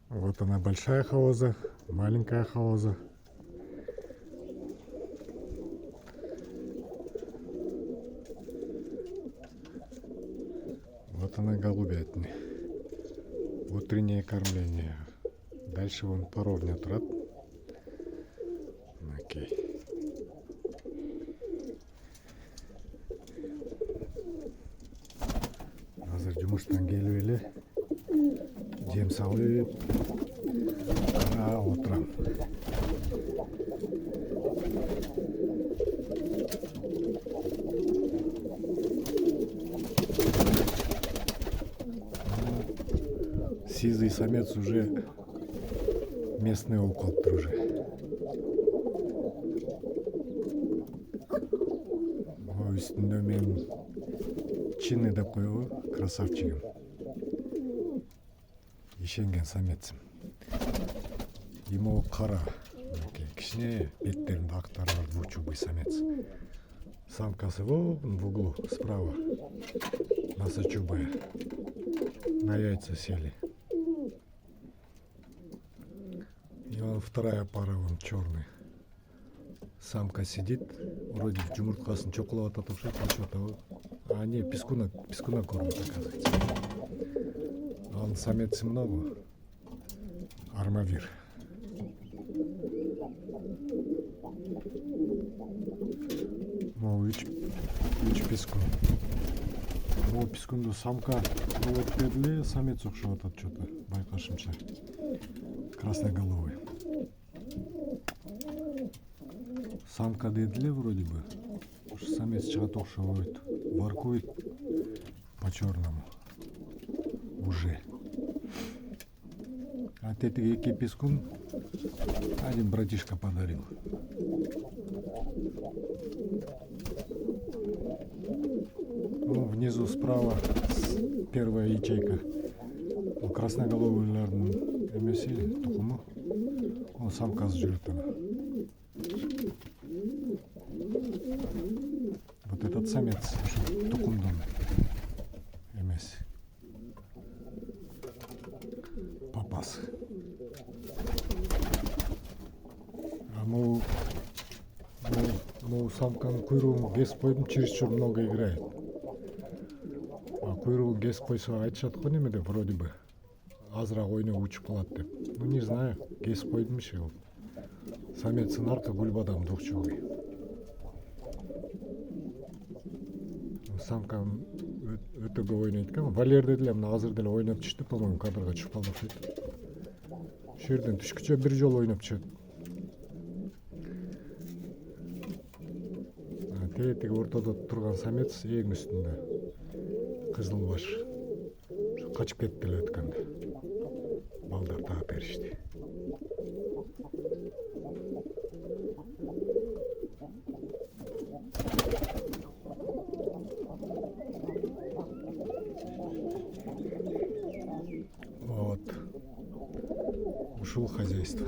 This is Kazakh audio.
Вот она, большая хаоза, маленькая хаоза. Вот она, голубятня. Утреннее кормление. Дальше вон поровня тұрады. Окей. Hazır жұмыстан келіп еле жем салып қарап отырам. Сизый самец уже местный болып қалыпты уже. Үстінде мен Чинный деп қойып, красавчигім. Ишенген самецім. Ему қара. Кішіне беттерінде ақтары бар, двучубый самец. Самкасы вон в углу справа. Носочубая. На яйца сели. И вон вторая пара, вон черный. Самка сидит, вроде в жұмыртқасын чоқылап атат ұқсайды, что-то. А не, пескуна кормит, оказывается. А он самец много. Армавир. Мол, үч пескун. Мол, пескунду самка вот беріле, самец ұқшап атат что-то, байқашымша. Красноголовый. Самка деділе вроде бы. Самец шығат ұқшап, воркует по-черному. Уже. А тетіге екі пескун один братишка подарил. Ну, внизу справа первая ячейка. Красноголовыйлардың емесі, тұқымы. Ол самкасы жүреді. Вот этот самец тұқымдан емес. Папас. А ну самканың құйрығын кесіп қойдым, чересчур много играет. А құйрығын кесіп қойса айтышады ғой неме деп, вроде бы. Азырақ ойнап учып қалады деп. Ну не знаю, кесіп қойдым ше ол. Самец нарко гульбадам двухчубый. Самка өте көп ойнайды екен. Валерде деле мына азыр деле ойнап түшті, по-моему, кадрға түшіп қалды ұқсайды. Şu yerden түшкүчө bir жол ойнап түшөт. Тетиги ортодо турган самец эң үстүндө. Кызыл баш. Качып кетти эле өткөндө. Балдар таап беришти. Вот. Ушел хозяйство.